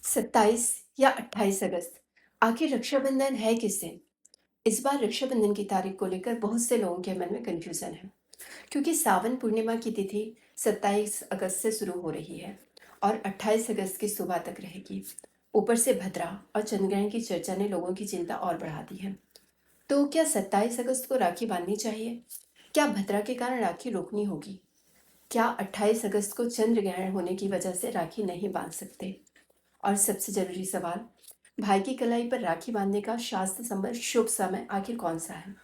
27 या 28 अगस्त आखिर रक्षाबंधन है किस दिन? इस बार रक्षाबंधन की तारीख को लेकर बहुत से लोगों के मन में कंफ्यूजन है क्योंकि सावन पूर्णिमा की तिथि 27 अगस्त से शुरू हो रही है और 28 अगस्त की सुबह तक रहेगी। ऊपर से भद्रा और चंद्रग्रहण की चर्चा ने लोगों की चिंता और बढ़ा दी है। तो क्या 27 अगस्त को राखी बांधनी चाहिए? क्या भद्रा के कारण राखी रोकनी होगी? क्या 28 अगस्त को चंद्र ग्रहण होने की वजह से राखी नहीं बांध सकते? और सबसे जरूरी सवाल, भाई की कलाई पर राखी बांधने का शास्त्र संबद्ध शुभ समय आखिर कौन सा है?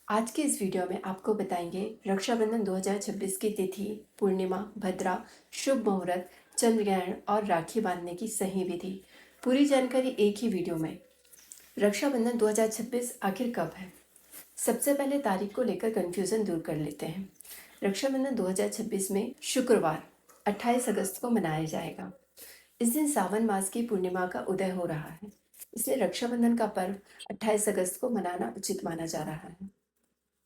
आज के इस वीडियो में आपको बताएंगे रक्षाबंधन 2026 की तिथि, पूर्णिमा, भद्रा, शुभ मुहूर्त, चंद्र ग्रहण और राखी बांधने की सही विधि। पूरी जानकारी एक ही वीडियो में। रक्षाबंधन 2026 आखिर कब है? सबसे पहले तारीख को लेकर कंफ्यूजन दूर कर लेते हैं। रक्षाबंधन 2026 में शुक्रवार 28 अगस्त को मनाया जाएगा। इस दिन सावन मास की पूर्णिमा का उदय हो रहा है, इसलिए रक्षाबंधन का पर्व 28 अगस्त को मनाना उचित माना जा रहा है।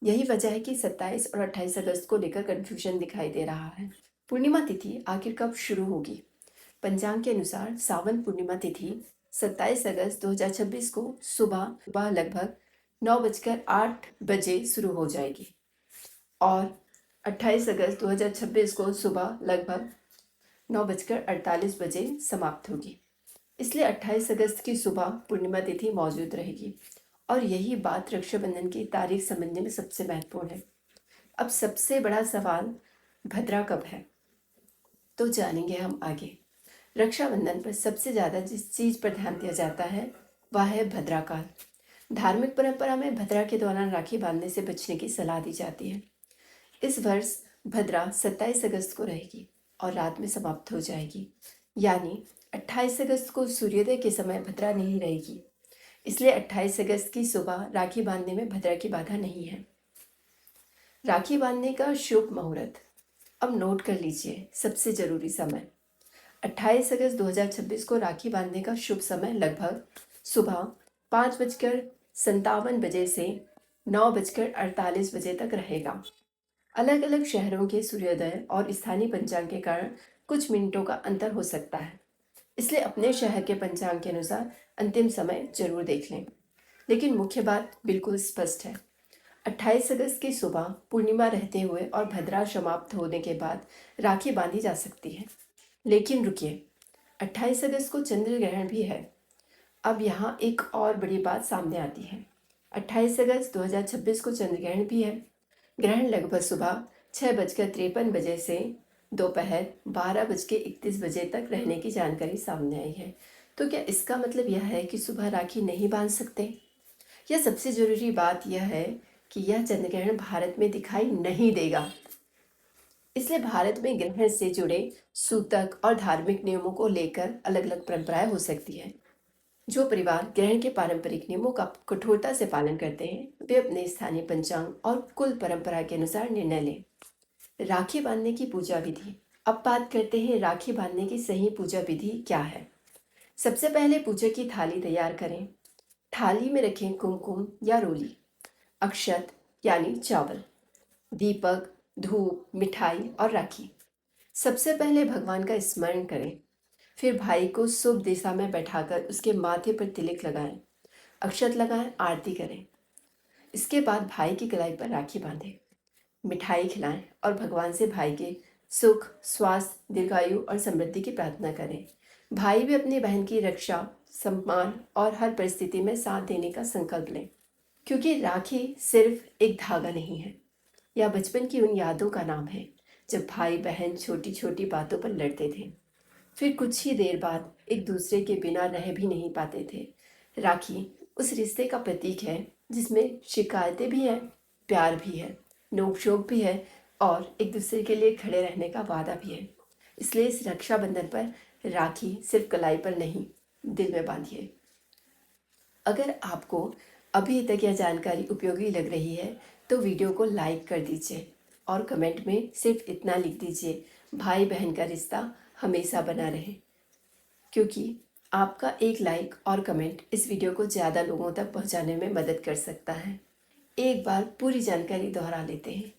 यही वजह है कि 27 और 28 अगस्त को लेकर कंफ्यूजन दिखाई दे रहा है। पूर्णिमा तिथि आखिर कब शुरू होगी? पंचांग के अनुसार सावन पूर्णिमा तिथि 27 अगस्त 2026 को सुबह सुबह लगभग 9:08 शुरू हो जाएगी और 28 अगस्त 2026 को सुबह लगभग 9:48 समाप्त होगी। इसलिए 28 अगस्त की सुबह पूर्णिमा तिथि मौजूद रहेगी और यही बात रक्षाबंधन की तारीख समझने में सबसे महत्वपूर्ण है। अब सबसे बड़ा सवाल, भद्रा कब है? तो जानेंगे हम आगे। रक्षाबंधन पर सबसे ज़्यादा जिस चीज़ पर ध्यान दिया जाता है वह है भद्रा काल। धार्मिक परंपरा में भद्रा के दौरान राखी बांधने से बचने की सलाह दी जाती है। इस वर्ष भद्रा 27 अगस्त को रहेगी और रात में समाप्त हो जाएगी, यानी 28 अगस्त को सूर्योदय के समय भद्रा नहीं रहेगी। इसलिए 28 अगस्त की सुबह राखी बांधने में भद्रा की बाधा नहीं है। राखी बांधने का शुभ मुहूर्त अब नोट कर लीजिए। सबसे जरूरी समय, 28 अगस्त 2026 को राखी बांधने का शुभ समय लगभग सुबह 5:57 से 9:48 तक रहेगा। अलग अलग शहरों के सूर्योदय और स्थानीय पंचांग के कारण कुछ मिनटों का अंतर हो सकता है, इसलिए अपने शहर के पंचांग के अनुसार अंतिम समय जरूर देख लें। लेकिन मुख्य बात बिल्कुल स्पष्ट है, 28 अगस्त की सुबह पूर्णिमा रहते हुए और भद्रा समाप्त होने के बाद राखी बांधी जा सकती है। लेकिन रुकिए, 28 अगस्त को चंद्र ग्रहण भी है। अब यहाँ एक और बड़ी बात सामने आती है। 28 अगस्त 2026 को चंद्र ग्रहण भी है। ग्रहण लगभग सुबह 6:53 से दोपहर 12:31 तक रहने की जानकारी सामने आई है। तो क्या इसका मतलब यह है कि सुबह राखी नहीं बांध सकते? यह सबसे जरूरी बात यह है कि यह चंद्र ग्रहण भारत में दिखाई नहीं देगा, इसलिए भारत में ग्रहण से जुड़े सूतक और धार्मिक नियमों को लेकर अलग अलग परंपराएं हो सकती हैं। जो परिवार ग्रहण के पारंपरिक नियमों का कठोरता से पालन करते हैं वे अपने स्थानीय पंचांग और कुल परंपरा के अनुसार निर्णय लें। राखी बांधने की पूजा विधि। अब बात करते हैं राखी बांधने की सही पूजा विधि क्या है। सबसे पहले पूजा की थाली तैयार करें। थाली में रखें कुमकुम या रोली, अक्षत यानी चावल, दीपक, धूप, मिठाई और राखी। सबसे पहले भगवान का स्मरण करें, फिर भाई को शुभ दिशा में बैठाकर उसके माथे पर तिलक लगाएं, अक्षत लगाएं, आरती करें। इसके बाद भाई की कलाई पर राखी बांधें, मिठाई खिलाएं और भगवान से भाई के सुख, स्वास्थ्य, दीर्घायु और समृद्धि की प्रार्थना करें। भाई भी अपनी बहन की रक्षा, सम्मान और हर परिस्थिति में साथ देने का संकल्प लें, क्योंकि राखी सिर्फ एक धागा नहीं है, यह बचपन की उन यादों का नाम है जब भाई बहन छोटी छोटी बातों पर लड़ते थे, फिर कुछ ही देर बाद एक दूसरे के बिना रह भी नहीं पाते थे। राखी उस रिश्ते का प्रतीक है जिसमें शिकायतें भी हैं, प्यार भी है, नोक-झोंक भी है और एक दूसरे के लिए खड़े रहने का वादा भी है। इसलिए इस रक्षाबंधन पर राखी सिर्फ कलाई पर नहीं, दिल में बांधिए। अगर आपको अभी तक यह जानकारी उपयोगी लग रही है तो वीडियो को लाइक कर दीजिए और कमेंट में सिर्फ इतना लिख दीजिए, भाई बहन का रिश्ता हमेशा बना रहे, क्योंकि आपका एक लाइक और कमेंट इस वीडियो को ज़्यादा लोगों तक पहुंचाने में मदद कर सकता है। एक बार पूरी जानकारी दोहरा लेते हैं।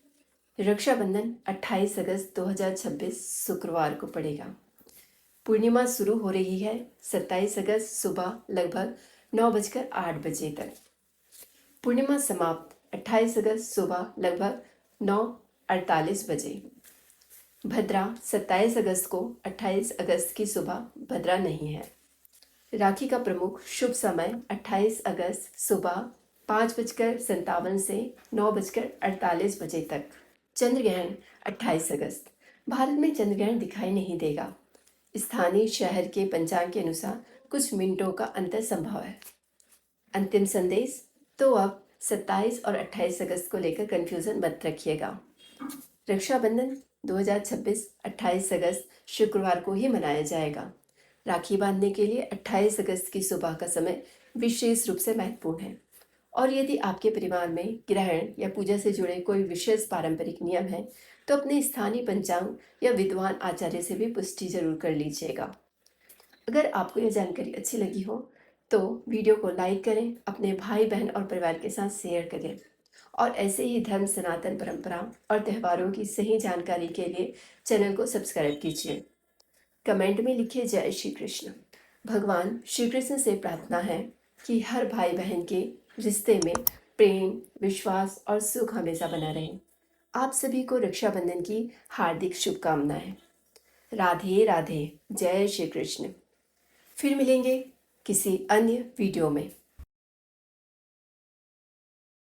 रक्षाबंधन 28 अगस्त 2026 शुक्रवार को पड़ेगा। पूर्णिमा शुरू हो रही है 27 अगस्त सुबह लगभग 9:08 तक। पूर्णिमा समाप्त 28 अगस्त सुबह लगभग 9:48 भद्रा 27 अगस्त को 28 अगस्त की सुबह भद्रा नहीं है। राखी का प्रमुख शुभ समय 28 अगस्त सुबह 5:57 से 9:48 तक। चंद्र ग्रहण 28 अगस्त। भारत में चंद्र ग्रहण दिखाई नहीं देगा। स्थानीय शहर के पंचांग के अनुसार कुछ मिनटों का अंतर संभव है। अंतिम संदेश, तो अब 27 और 28 अगस्त को लेकर कंफ्यूजन मत रखिएगा। रक्षाबंधन 2026 28 अगस्त शुक्रवार को ही मनाया जाएगा। राखी बांधने के लिए 28 अगस्त की सुबह का समय विशेष रूप से महत्वपूर्ण है। और यदि आपके परिवार में ग्रहण या पूजा से जुड़े कोई विशेष पारंपरिक नियम है तो अपने स्थानीय पंचांग या विद्वान आचार्य से भी पुष्टि जरूर कर लीजिएगा। अगर आपको यह जानकारी अच्छी लगी हो तो वीडियो को लाइक करें, अपने भाई बहन और परिवार के साथ शेयर करें और ऐसे ही धर्म, सनातन परंपरा और त्योहारों की सही जानकारी के लिए चैनल को सब्सक्राइब कीजिए। कमेंट में लिखिए जय श्री कृष्ण। भगवान श्री कृष्ण से प्रार्थना है कि हर भाई बहन के रिश्ते में प्रेम, विश्वास और सुख हमेशा बना रहे। आप सभी को रक्षाबंधन की हार्दिक शुभकामनाएं। राधे राधे, जय श्री कृष्ण। फिर मिलेंगे किसी अन्य वीडियो में।